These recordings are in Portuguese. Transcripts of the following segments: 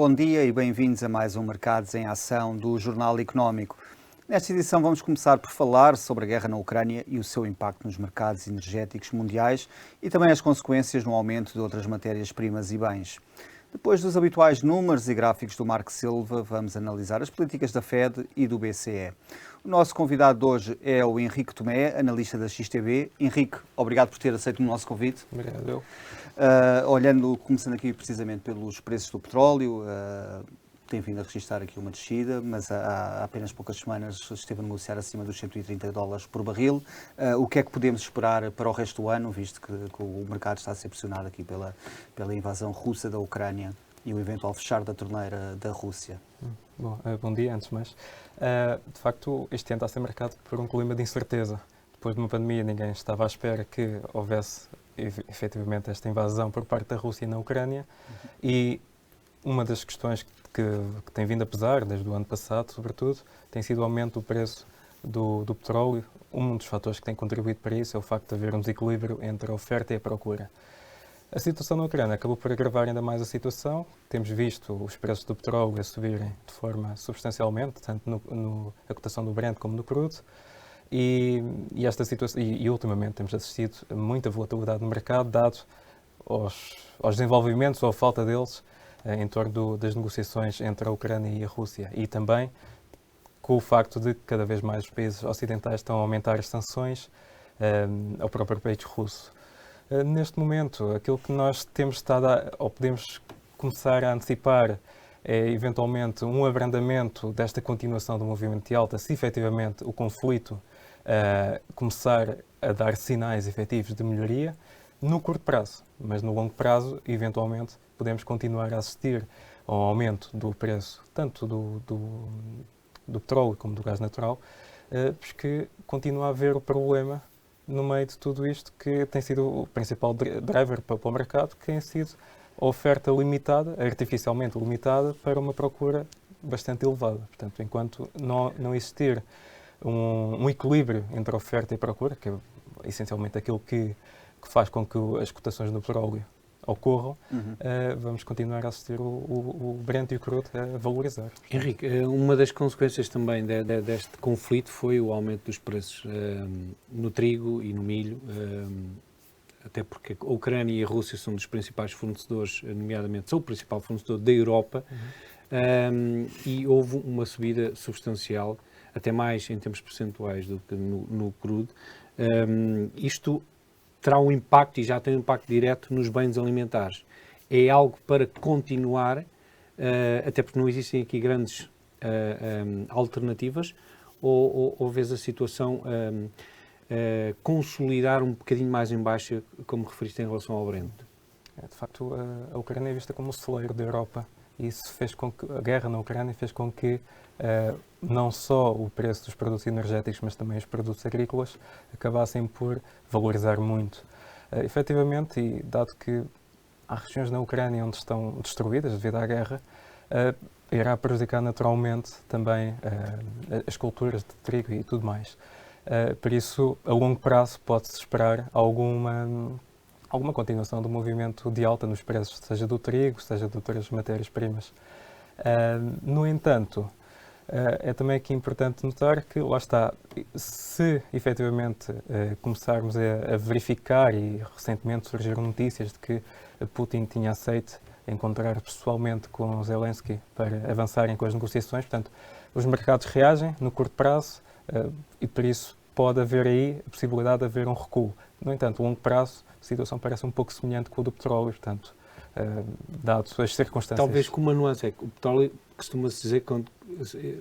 bom dia e bem-vindos a mais um Mercados em Ação do Jornal Económico. Nesta edição vamos começar por falar sobre a guerra na Ucrânia e o seu impacto nos mercados energéticos mundiais e também as consequências no aumento de outras matérias-primas e bens. Depois dos habituais números e gráficos do Marco Silva, vamos analisar as políticas da Fed e do BCE. O nosso convidado de hoje é o Henrique Tomé, analista da XTB. Henrique, obrigado por ter aceito o nosso convite. Obrigado. Começando aqui precisamente pelos preços do petróleo, tem vindo a registrar aqui uma descida, mas há apenas poucas semanas esteve a negociar acima dos $130 por barril. O que é que podemos esperar para o resto do ano, visto que o mercado está a ser pressionado aqui pela invasão russa da Ucrânia e o eventual fechar da torneira da Rússia? Bom dia, antes de mais. De facto, este ano está a ser marcado por um clima de incerteza. Depois de uma pandemia, ninguém estava à espera que houvesse efetivamente esta invasão por parte da Rússia na Ucrânia. E uma das questões que tem vindo a pesar, desde o ano passado, sobretudo, tem sido o aumento do preço do petróleo. Um dos fatores que tem contribuído para isso é o facto de haver um desequilíbrio entre a oferta e a procura. A situação na Ucrânia acabou por agravar ainda mais a situação. Temos visto os preços do petróleo a subirem de forma substancialmente, tanto na cotação do Brent como no crudo. E esta situação, e ultimamente temos assistido a muita volatilidade no mercado, dado aos desenvolvimentos ou a falta deles em torno das negociações entre a Ucrânia e a Rússia. E também com o facto de que cada vez mais os países ocidentais estão a aumentar as sanções ao próprio país russo. Neste momento, aquilo que nós temos estado ou podemos começar a antecipar é eventualmente um abrandamento desta continuação do movimento de alta, se efetivamente o conflito começar a dar sinais efetivos de melhoria no curto prazo, mas no longo prazo, eventualmente, podemos continuar a assistir ao aumento do preço, tanto do petróleo como do gás natural, porque continua a haver o problema no meio de tudo isto, que tem sido o principal driver para o mercado, que tem sido a oferta limitada, artificialmente limitada, para uma procura bastante elevada. Portanto, enquanto não existir um equilíbrio entre a oferta e a procura, que é essencialmente aquilo que faz com que as cotações do petróleo ocorram, vamos continuar a assistir o Brent e o crudo a valorizar. Henrique, uma das consequências também deste conflito foi o aumento dos preços no trigo e no milho, até porque a Ucrânia e a Rússia são dos principais fornecedores, nomeadamente são o principal fornecedor da Europa, e houve uma subida substancial, até mais em termos percentuais do que no crudo. Isto terá um impacto, e já tem um impacto direto, nos bens alimentares. É algo para continuar, até porque não existem aqui grandes alternativas, ou vês a situação consolidar um bocadinho mais em baixa, como referiste em relação ao Brent? De facto, a Ucrânia é vista como o celeiro da Europa, e isso fez com que a guerra na Ucrânia fez com que não só o preço dos produtos energéticos, mas também os produtos agrícolas acabassem por valorizar muito. Efetivamente, e dado que há regiões na Ucrânia onde estão destruídas devido à guerra, irá prejudicar naturalmente também as culturas de trigo e tudo mais. Por isso, a longo prazo pode-se esperar alguma continuação do movimento de alta nos preços, seja do trigo, seja de outras matérias-primas. No entanto, é também aqui importante notar que, lá está, se efetivamente começarmos a verificar, e recentemente surgiram notícias de que Putin tinha aceito encontrar pessoalmente com Zelensky para avançarem com as negociações, portanto, os mercados reagem no curto prazo e por isso pode haver aí a possibilidade de haver um recuo. No entanto, a longo prazo, a situação parece um pouco semelhante com o do petróleo, portanto, dado as circunstâncias. Talvez com uma nuance, é que o petróleo costuma-se dizer que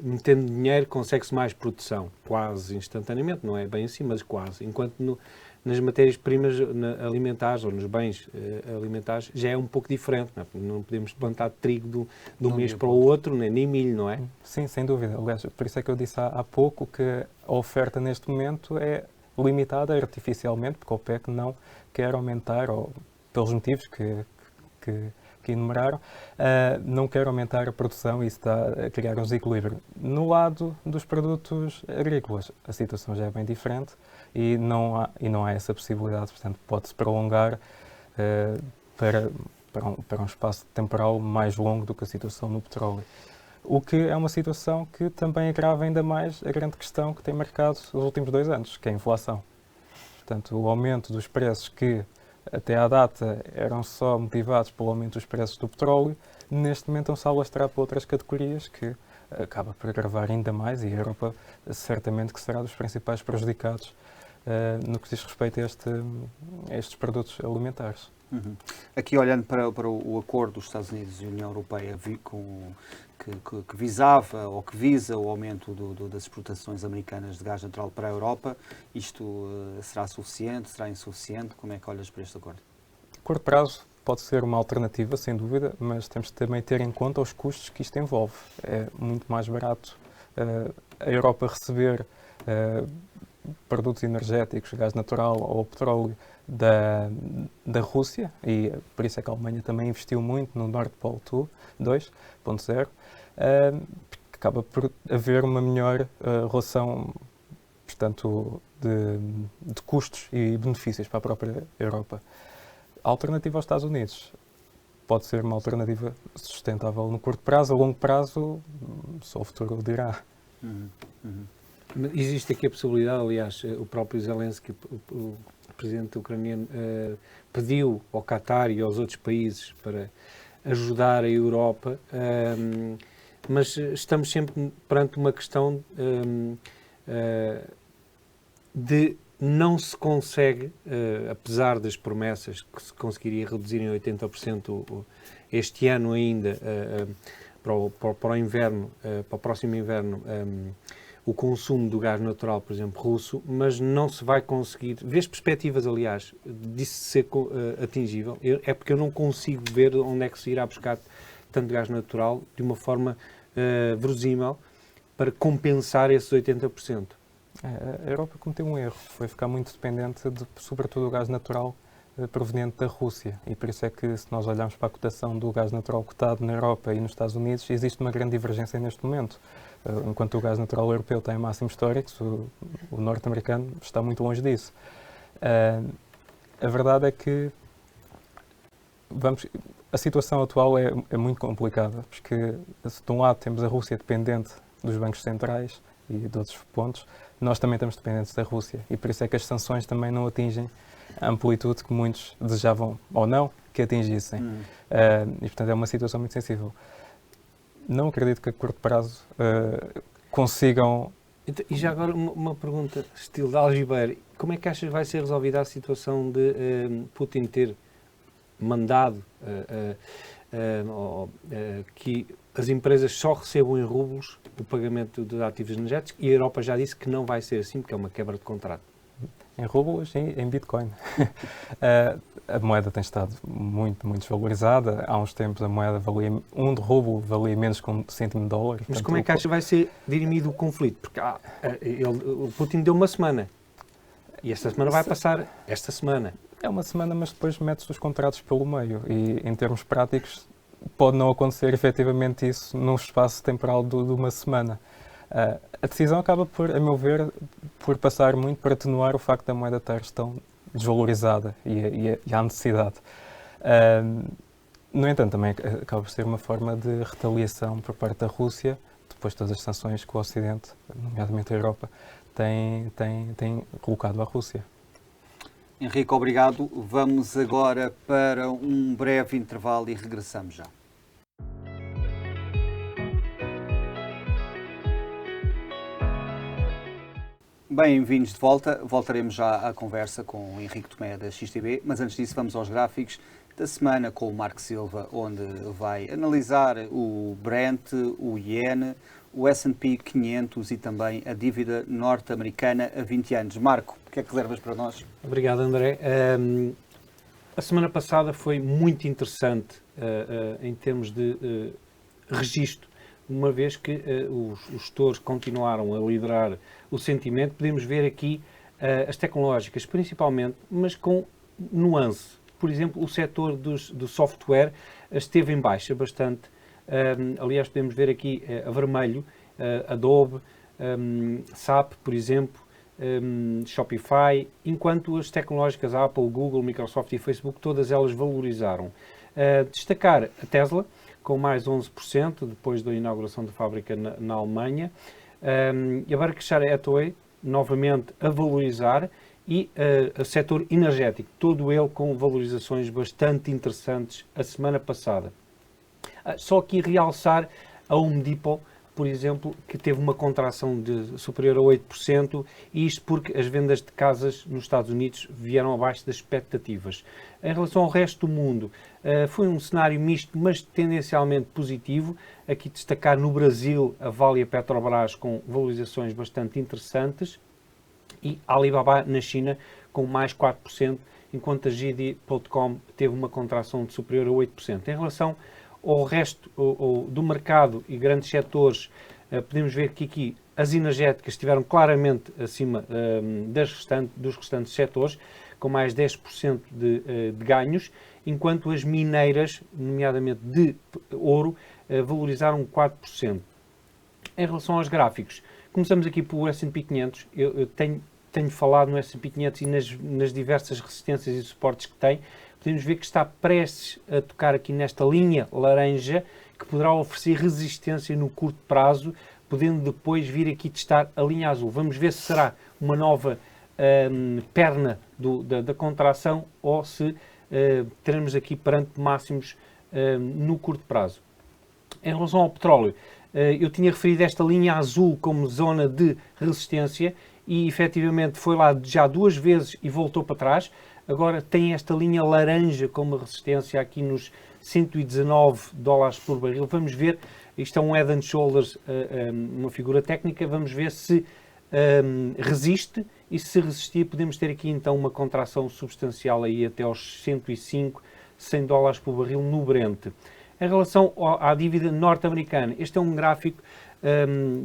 metendo dinheiro consegue-se mais produção, quase instantaneamente, não é bem assim, mas quase. Enquanto nas matérias-primas alimentares ou nos bens alimentares já é um pouco diferente, não podemos plantar trigo de um mês para o outro, nem milho, não é? Sim, sem dúvida. Aliás, por isso é que eu disse há pouco que a oferta neste momento é limitada artificialmente, porque a OPEC não quer aumentar, ou pelos motivos que enumeraram, não quer aumentar a produção e isso está a criar um desequilíbrio. No lado dos produtos agrícolas, a situação já é bem diferente e não há essa possibilidade, portanto, pode-se prolongar para para um espaço temporal mais longo do que a situação no petróleo. O que é uma situação que também agrava ainda mais a grande questão que tem marcado os últimos 2 anos, que é a inflação. Portanto, o aumento dos preços que até à data eram só motivados pelo aumento dos preços do petróleo, neste momento estão-se a alastrar para outras categorias que acaba por agravar ainda mais, e a Europa certamente que será dos principais prejudicados no que diz respeito a estes produtos alimentares. Uhum. Aqui olhando para o acordo dos Estados Unidos e União Europeia que visava ou que visa o aumento das exportações americanas de gás natural para a Europa, isto será suficiente, será insuficiente? Como é que olhas para este acordo? A curto prazo pode ser uma alternativa, sem dúvida, mas temos de também ter em conta os custos que isto envolve. É muito mais barato a Europa receber produtos energéticos, gás natural ou petróleo da Rússia, e por isso é que a Alemanha também investiu muito no Nord Stream 2.0, que acaba por haver uma melhor relação, portanto, de custos e benefícios para a própria Europa. A alternativa aos Estados Unidos pode ser uma alternativa sustentável no curto prazo, a longo prazo só o futuro o dirá. Existe aqui a possibilidade, aliás, o próprio Zelensky, o presidente ucraniano, pediu ao Qatar e aos outros países para ajudar a Europa, mas estamos sempre perante uma questão de não se consegue, apesar das promessas que se conseguiria reduzir em 80% este ano ainda, para o inverno, para o próximo inverno, o consumo do gás natural, por exemplo, russo, mas não se vai conseguir, vês perspectivas, aliás, disso ser atingível, é porque eu não consigo ver onde é que se irá buscar tanto gás natural de uma forma verosímil para compensar esses 80%. A Europa cometeu um erro, foi ficar muito dependente sobretudo, do gás natural proveniente da Rússia, e por isso é que, se nós olharmos para a cotação do gás natural cotado na Europa e nos Estados Unidos, existe uma grande divergência neste momento. Enquanto o gás natural europeu está em máximos históricos, o norte-americano está muito longe disso. A verdade é que a situação atual é muito complicada, porque de um lado temos a Rússia dependente dos bancos centrais e de outros pontos, nós também estamos dependentes da Rússia, e por isso é que as sanções também não atingem a amplitude que muitos desejavam ou não que atingissem. E portanto é uma situação muito sensível. Não acredito que a curto prazo consigam... E já agora uma pergunta, estilo de algibeira. Como é que achas que vai ser resolvida a situação de Putin ter mandado que as empresas só recebam em rublos o pagamento dos ativos energéticos, e a Europa já disse que não vai ser assim, porque é uma quebra de contrato? Em rublos e em Bitcoin. A moeda tem estado muito, muito desvalorizada. Há uns tempos a moeda valia, um de rublo valia menos que um cêntimo de dólar. Mas como é que acha que vai ser dirimido o conflito? Porque o Putin deu uma semana, e esta semana vai passar esta semana. É uma semana, mas depois mete-se os contratos pelo meio, e em termos práticos pode não acontecer efetivamente isso num espaço temporal de uma semana. A decisão acaba por, a meu ver, por passar muito para atenuar o facto da moeda estar tão desvalorizada e há necessidade. No entanto, também acaba por ser uma forma de retaliação por parte da Rússia, depois de todas as sanções que o Ocidente, nomeadamente a Europa, tem colocado à Rússia. Henrique, obrigado. Vamos agora para um breve intervalo e regressamos já. Bem-vindos de volta. Voltaremos já à conversa com o Henrique Tomé da XTB, mas antes disso vamos aos gráficos da semana com o Marco Silva, onde vai analisar o Brent, o Iene, o S&P 500 e também a dívida norte-americana a 20 anos. Marco, o que é que reservas para nós? Obrigado, André. A semana passada foi muito interessante em termos de registro, uma vez que os gestores continuaram a liderar o sentimento. Podemos ver aqui as tecnológicas principalmente, mas com nuance. Por exemplo, o setor do software esteve em baixa bastante. Aliás, podemos ver aqui a vermelho, Adobe, SAP, por exemplo, Shopify, enquanto as tecnológicas Apple, Google, Microsoft e Facebook, todas elas valorizaram. Destacar a Tesla, com mais 11%, depois da inauguração da fábrica na Alemanha. E a Berkshire Hathaway, novamente a valorizar, e o setor energético, todo ele com valorizações bastante interessantes a semana passada. Só aqui realçar a Home Depot, por exemplo, que teve uma contração superior a 8%, e isto porque as vendas de casas nos Estados Unidos vieram abaixo das expectativas. Em relação ao resto do mundo, foi um cenário misto, mas tendencialmente positivo. Aqui destacar no Brasil a Vale e a Petrobras com valorizações bastante interessantes, e a Alibaba na China com mais 4%, enquanto a JD.com teve uma contração de superior a 8%. Em relação ao resto do mercado e grandes setores, podemos ver que aqui as energéticas estiveram claramente acima dos restantes setores, com mais 10% de ganhos, enquanto as mineiras, nomeadamente de ouro, valorizaram 4%. Em relação aos gráficos, começamos aqui pelo S&P 500. Eu tenho falado no S&P 500 e nas diversas resistências e suportes que tem. Podemos ver que está prestes a tocar aqui nesta linha laranja, que poderá oferecer resistência no curto prazo, podendo depois vir aqui testar a linha azul. Vamos ver se será uma nova perna da contração ou se teremos aqui perante máximos no curto prazo. Em relação ao petróleo, eu tinha referido esta linha azul como zona de resistência e efetivamente foi lá já 2 vezes e voltou para trás. Agora tem esta linha laranja como resistência aqui nos $119 por barril. Vamos ver, isto é um Head and Shoulders, uma figura técnica, vamos ver se resiste, e se resistir podemos ter aqui então uma contração substancial aí até aos 105, $100 por barril no Brent. Em relação à dívida norte-americana, este é um gráfico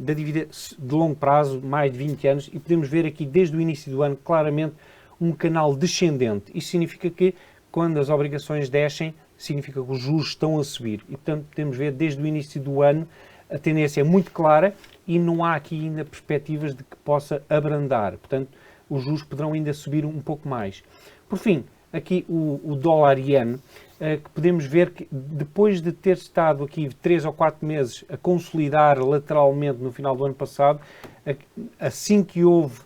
da dívida de longo prazo, mais de 20 anos, e podemos ver aqui desde o início do ano claramente um canal descendente. Isto significa que quando as obrigações descem, significa que os juros estão a subir. E portanto podemos ver desde o início do ano a tendência é muito clara e não há aqui ainda perspectivas de que possa abrandar. Portanto, os juros poderão ainda subir um pouco mais. Por fim, aqui o dólar-iene, que podemos ver que depois de ter estado aqui 3 ou 4 meses a consolidar lateralmente no final do ano passado, assim que houve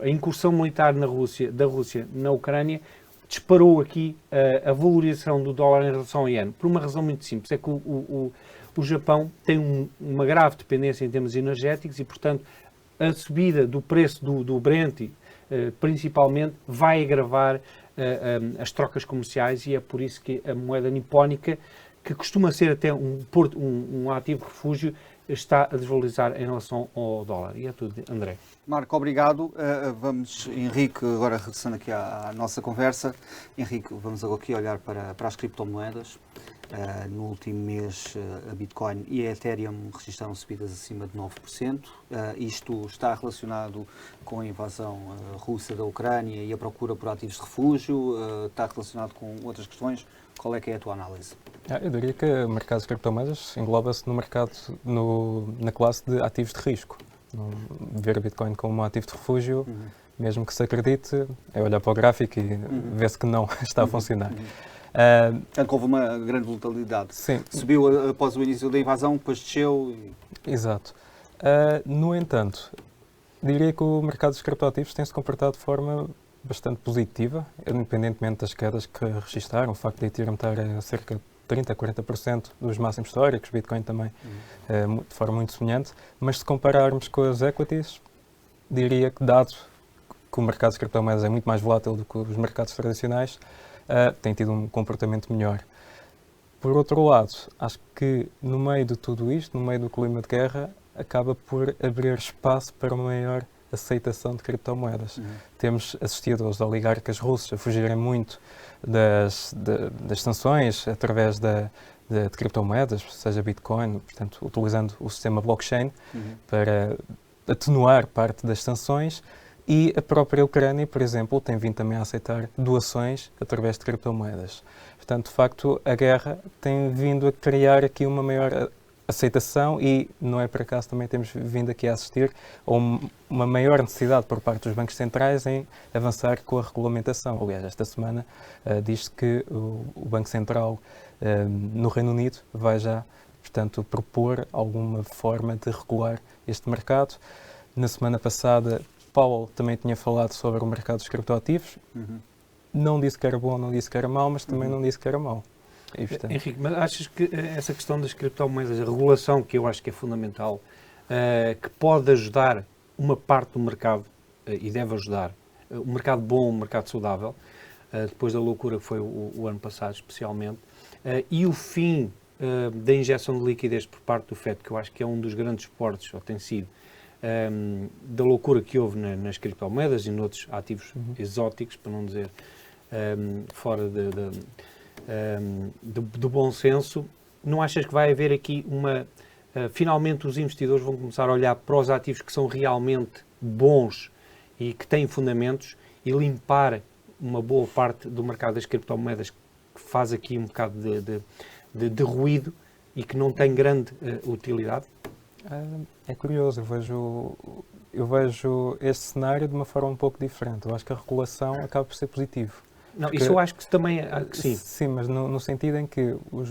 a incursão militar da Rússia na Ucrânia, disparou aqui a valorização do dólar em relação ao iene, por uma razão muito simples, é que o Japão tem uma grave dependência em termos energéticos e, portanto, a subida do preço do Brent, principalmente, vai agravar as trocas comerciais, e é por isso que a moeda nipónica, que costuma ser até um ativo refúgio, está a desvalorizar em relação ao dólar. E é tudo, André. Marco, obrigado. Vamos, Henrique, agora regressando aqui à nossa conversa. Henrique, vamos agora aqui olhar para as criptomoedas. No último mês, a Bitcoin e a Ethereum registraram subidas acima de 9%. Isto está relacionado com a invasão russa da Ucrânia e a procura por ativos de refúgio? Está relacionado com outras questões? Qual é que é a tua análise? Eu diria que o mercado de criptomoedas engloba-se no mercado, na classe de ativos de risco. Ver a Bitcoin como um ativo de refúgio, mesmo que se acredite, é olhar para o gráfico e ver-se que não está a funcionar. Portanto, houve uma grande volatilidade. Sim. Subiu após o início da invasão, depois desceu. Exato. No entanto, diria que o mercado dos criptoativos tem-se comportado de forma bastante positiva, independentemente das quedas que registaram. O facto de Ethereum estar a cerca de 30% a 40% dos máximos históricos, Bitcoin também de forma muito semelhante, mas se compararmos com as equities, diria que, dado que o mercado de criptomoedas é muito mais volátil do que os mercados tradicionais, tem tido um comportamento melhor. Por outro lado, acho que no meio de tudo isto, no meio do clima de guerra, acaba por abrir espaço para uma maior aceitação de criptomoedas. Temos assistido aos oligarcas russos a fugirem muito das sanções através de criptomoedas, seja Bitcoin, portanto, utilizando o sistema blockchain para atenuar parte das sanções, e a própria Ucrânia, por exemplo, tem vindo também a aceitar doações através de criptomoedas. Portanto, de facto, a guerra tem vindo a criar aqui uma maior aceitação e não é por acaso também temos vindo aqui a assistir a uma maior necessidade por parte dos bancos centrais em avançar com a regulamentação. Aliás, esta semana diz-se que o Banco Central no Reino Unido vai já, portanto, propor alguma forma de regular este mercado. Na semana passada, Powell também tinha falado sobre o mercado dos criptoativos. Não disse que era bom, não disse que era mau, mas também não disse que era mau. E, portanto... Henrique, mas achas que essa questão das criptomoedas, a regulação, que eu acho que é fundamental, que pode ajudar uma parte do mercado, e deve ajudar, um mercado bom, um mercado saudável, depois da loucura que foi o ano passado especialmente, e o fim da injeção de liquidez por parte do FED, que eu acho que é um dos grandes suportes, ou tem sido, da loucura que houve nas criptomoedas e noutros ativos exóticos, para não dizer fora do bom senso, não achas que vai haver aqui finalmente os investidores vão começar a olhar para os ativos que são realmente bons e que têm fundamentos e limpar uma boa parte do mercado das criptomoedas que faz aqui um bocado de ruído e que não tem grande utilidade? É curioso, eu vejo este cenário de uma forma um pouco diferente. Eu acho que a regulação acaba por ser positivo. Não, isso eu acho que também sim. Sim, mas no sentido em que o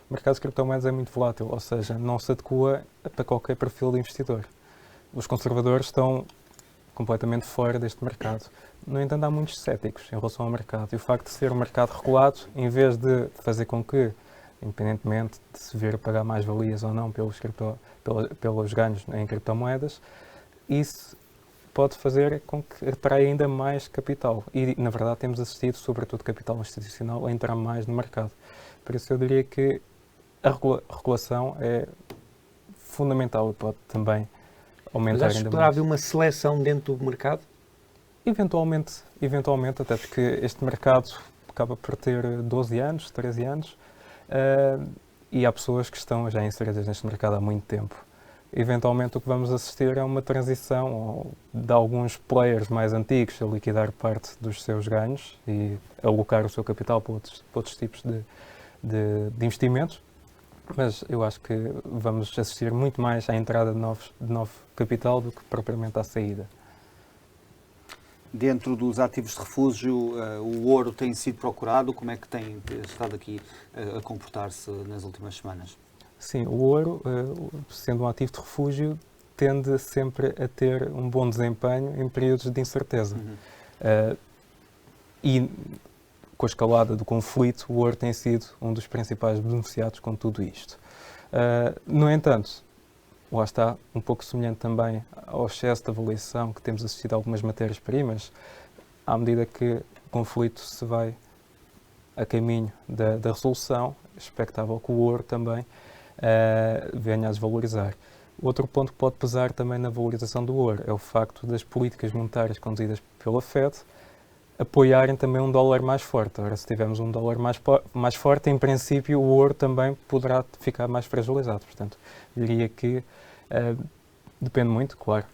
mercado de criptomoedas é muito volátil, ou seja, não se adequa para qualquer perfil de investidor. Os conservadores estão completamente fora deste mercado. No entanto, há muitos céticos em relação ao mercado. E o facto de ser um mercado regulado, em vez de fazer com que, independentemente de se vir a pagar mais valias ou não pelos ganhos em criptomoedas, isso pode fazer com que atraia ainda mais capital. E, na verdade, temos assistido, sobretudo capital institucional, a entrar mais no mercado. Por isso, eu diria que a regulação é fundamental e pode também aumentar ainda mais. Mas achas que poderá haver uma seleção dentro do mercado? Eventualmente, até porque este mercado acaba por ter 12 anos, 13 anos, e há pessoas que estão já inseridas neste mercado há muito tempo. Eventualmente o que vamos assistir é uma transição de alguns players mais antigos a liquidar parte dos seus ganhos e alocar o seu capital para outros tipos de investimentos, mas eu acho que vamos assistir muito mais à entrada de novo capital do que propriamente à saída. Dentro dos ativos de refúgio, o ouro tem sido procurado? Como é que tem estado aqui a comportar-se nas últimas semanas? Sim, o ouro, sendo um ativo de refúgio, tende sempre a ter um bom desempenho em períodos de incerteza. E com a escalada do conflito, o ouro tem sido um dos principais beneficiados com tudo isto. No entanto, lá está, um pouco semelhante também ao excesso de avaliação que temos assistido a algumas matérias-primas, à medida que o conflito se vai a caminho da resolução, é expectável que o ouro também venha a desvalorizar. Outro ponto que pode pesar também na valorização do ouro é o facto das políticas monetárias conduzidas pela FED apoiarem também um dólar mais forte. Ora, se tivermos um dólar mais forte, em princípio o ouro também poderá ficar mais fragilizado. Portanto, diria que depende muito, claro,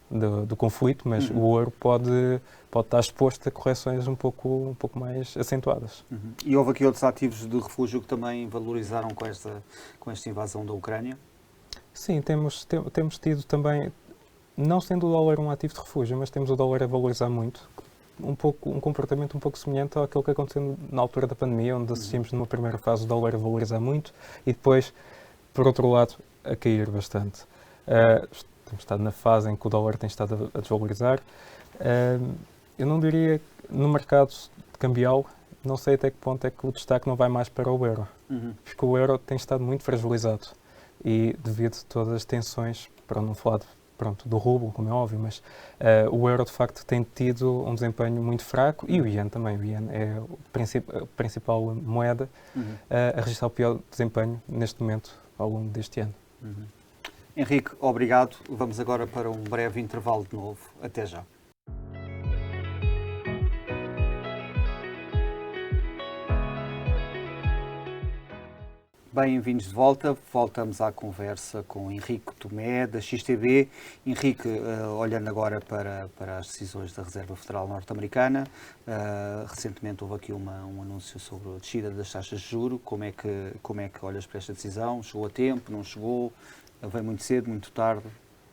do conflito, mas o ouro pode estar exposto a correções um pouco mais acentuadas. E houve aqui outros ativos de refúgio que também valorizaram com esta invasão da Ucrânia? Sim, temos tido também, não sendo o dólar um ativo de refúgio, mas temos o dólar a valorizar muito, um comportamento um pouco semelhante àquilo que aconteceu na altura da pandemia, onde assistimos numa primeira fase o dólar a valorizar muito e depois, por outro lado, a cair bastante. Temos estado na fase em que o dólar tem estado a desvalorizar. Eu não diria, no mercado cambial, não sei até que ponto é que o destaque não vai mais para o euro, porque o euro tem estado muito fragilizado e devido a todas as tensões, para não falar do rublo, como é óbvio, mas o euro de facto tem tido um desempenho muito fraco e o iene também. O iene é a principal moeda a registrar o pior desempenho neste momento ao longo deste ano. Henrique, obrigado. Vamos agora para um breve intervalo de novo. Até já. Bem-vindos de volta. Voltamos à conversa com Henrique Tomé, da XTB. Henrique, olhando agora para as decisões da Reserva Federal Norte-Americana, recentemente houve aqui um anúncio sobre a descida das taxas de juros. Como é que olhas para esta decisão? Chegou a tempo? Não chegou? Vem muito cedo, muito tarde?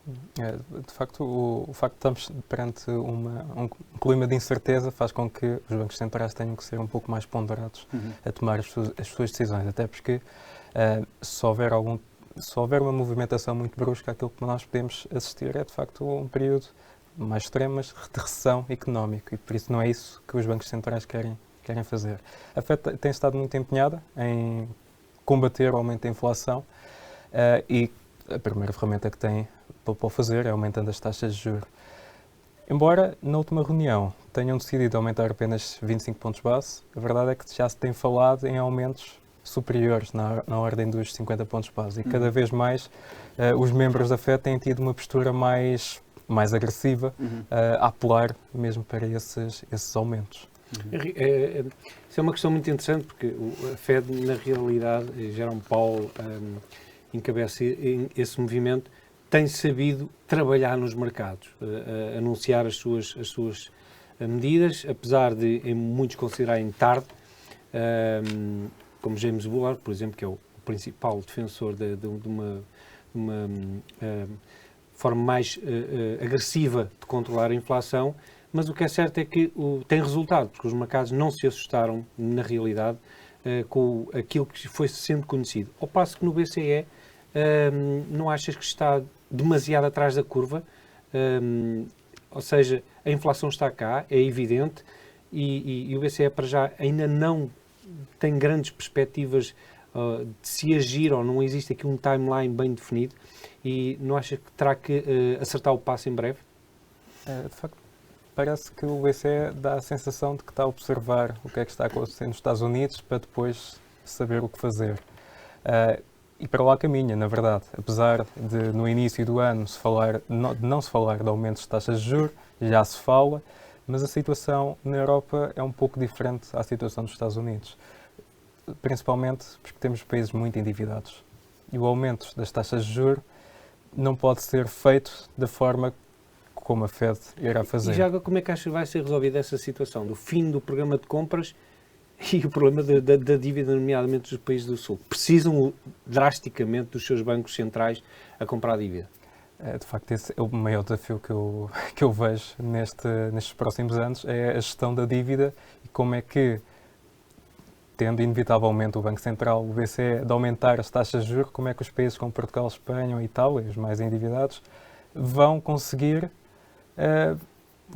De facto, o facto de estarmos perante um clima de incerteza faz com que os bancos centrais tenham que ser um pouco mais ponderados a tomar as suas decisões, até porque se houver uma movimentação muito brusca, aquilo que nós podemos assistir é de facto um período mais extremo, mas de recessão económica, e por isso não é isso que os bancos centrais querem fazer. A FED tem estado muito empenhada em combater o aumento da inflação e a primeira ferramenta que tem para o fazer é aumentando as taxas de juros. Embora na última reunião tenham decidido aumentar apenas 25 pontos base, a verdade é que já se tem falado em aumentos superiores na ordem dos 50 pontos base e cada vez mais os membros da FED têm tido uma postura mais agressiva a apelar mesmo para esses aumentos. Isso é uma questão muito interessante porque a FED, na realidade, Jerome Powell encabeça esse movimento, tem sabido trabalhar nos mercados, anunciar as suas medidas, apesar de em muitos considerarem tarde, como James Bullard, por exemplo, que é o principal defensor de uma forma mais agressiva de controlar a inflação, mas o que é certo é que tem resultado, porque os mercados não se assustaram, na realidade, com aquilo que foi sendo conhecido. Ao passo que no BCE, não achas que está demasiado atrás da curva? Ou seja, a inflação está cá, é evidente, e o BCE para já ainda não tem grandes perspectivas de se agir, ou não existe aqui um timeline bem definido, e não achas que terá que acertar o passo em breve? De facto, parece que o BCE dá a sensação de que está a observar o que é que está acontecendo nos Estados Unidos para depois saber o que fazer. E para lá caminha, na verdade. Apesar de, no início do ano, não se falar de aumentos de taxas de juros, já se fala, mas a situação na Europa é um pouco diferente à situação dos Estados Unidos. Principalmente porque temos países muito endividados. E o aumento das taxas de juros não pode ser feito da forma como a FED irá fazer. E já como é que achas que vai ser resolvida essa situação do fim do programa de compras e o problema da dívida, nomeadamente dos países do Sul? Precisam drasticamente dos seus bancos centrais a comprar dívida? De facto, esse é o maior desafio que eu vejo nestes próximos anos, é a gestão da dívida e como é que, tendo inevitavelmente o Banco Central, o BCE, de aumentar as taxas de juros, como é que os países como Portugal, Espanha e Itália, os mais endividados, vão conseguir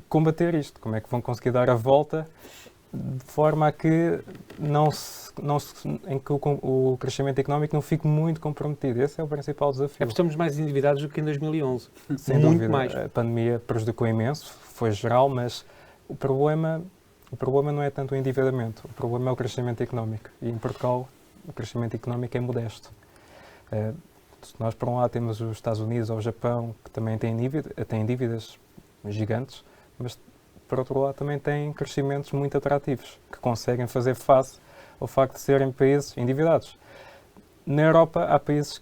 combater isto? Como é que vão conseguir dar a volta de forma a que o crescimento económico não fique muito comprometido? Esse é o principal desafio. É porque estamos mais endividados do que em 2011. Sem muito dúvida, mais. A pandemia prejudicou imenso, foi geral, mas o problema não é tanto o endividamento, o problema é o crescimento económico. E em Portugal o crescimento económico é modesto. Se nós, por um lado, temos os Estados Unidos ou o Japão, que também têm dívidas gigantes, mas por outro lado também têm crescimentos muito atrativos, que conseguem fazer face ao facto de serem países endividados. Na Europa há países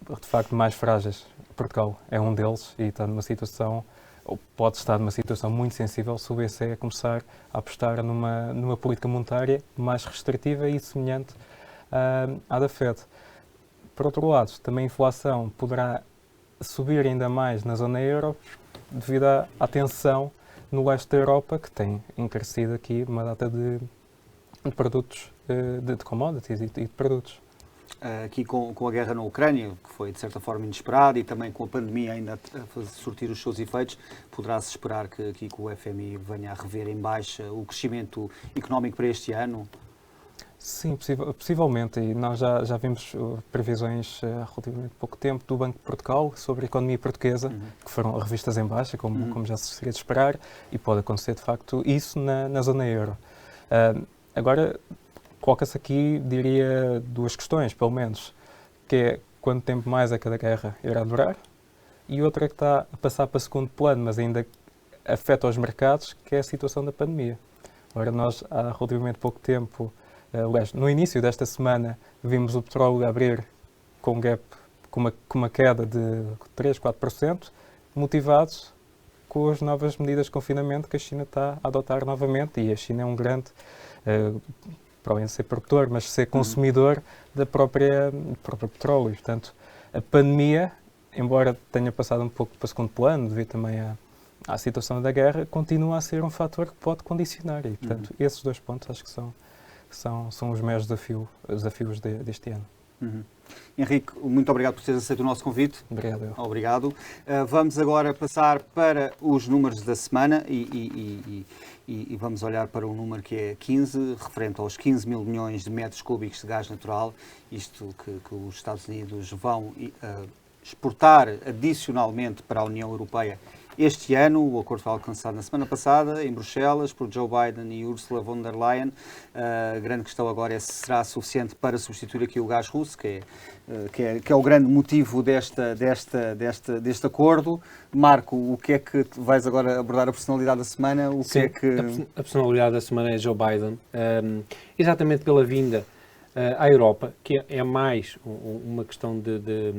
de facto mais frágeis. Portugal é um deles e está numa situação, ou pode estar numa situação muito sensível se o BCE começar a apostar numa política monetária mais restritiva e semelhante à da FED. Por outro lado, também a inflação poderá subir ainda mais na zona euro devido à tensão no leste da Europa, que tem encarecido aqui uma data de produtos, de commodities e de produtos. Aqui com a guerra na Ucrânia, que foi de certa forma inesperada, e também com a pandemia ainda a surtir os seus efeitos, poderá-se esperar que aqui com o FMI venha a rever em baixa o crescimento económico para este ano? Sim, possivelmente, e nós já vimos previsões há relativamente pouco tempo do Banco de Portugal sobre a economia portuguesa, que foram revistas em baixa, como já se seria de esperar, e pode acontecer de facto isso na zona euro. Agora, coloca-se aqui, diria, duas questões, pelo menos, que é quanto tempo mais é que a guerra irá durar, e outra que está a passar para segundo plano, mas ainda afeta os mercados, que é a situação da pandemia. Ora, nós há relativamente pouco tempo, aliás, no início desta semana, vimos o petróleo abrir com um gap, com uma queda de 3, 4%, motivados com as novas medidas de confinamento que a China está a adotar novamente, e a China é um grande, para além de ser produtor, mas ser consumidor do próprio petróleo. Portanto, a pandemia embora tenha passado um pouco para segundo plano, devido também à situação da guerra, continua a ser um fator que pode condicionar. E, portanto, esses 2 pontos acho que são os maiores desafios deste ano. Henrique, muito obrigado por teres aceito o nosso convite. Obrigado. Obrigado. Vamos agora passar para os números da semana e vamos olhar para o número que é 15, referente aos 15 mil milhões de metros cúbicos de gás natural, isto que os Estados Unidos vão exportar adicionalmente para a União Europeia este ano. O acordo foi alcançado na semana passada em Bruxelas por Joe Biden e Ursula von der Leyen. A grande questão agora é se será suficiente para substituir aqui o gás russo, que é o grande motivo deste acordo. Marco, o que é que vais agora abordar? A personalidade da semana? A personalidade da semana é Joe Biden, exatamente pela vinda à Europa, que é mais uma questão de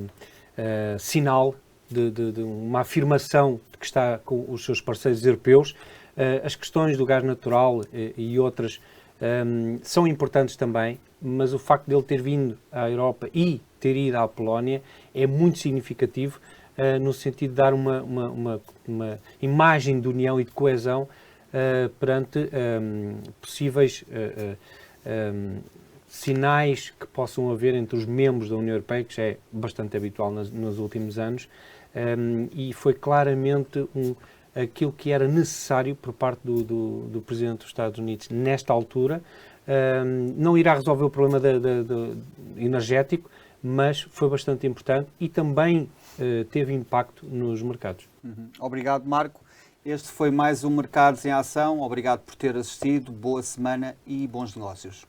sinal, de uma afirmação de que está com os seus parceiros europeus. As questões do gás natural e outras são importantes também, mas o facto de ele ter vindo à Europa e ter ido à Polónia é muito significativo, no sentido de dar uma imagem de união e de coesão perante possíveis sinais que possam haver entre os membros da União Europeia, que já é bastante habitual nos últimos anos, e foi claramente aquilo que era necessário por parte do Presidente dos Estados Unidos nesta altura. Não irá resolver o problema energético, mas foi bastante importante e também teve impacto nos mercados. Obrigado, Marco. Este foi mais um Mercados em Ação. Obrigado por ter assistido. Boa semana e bons negócios.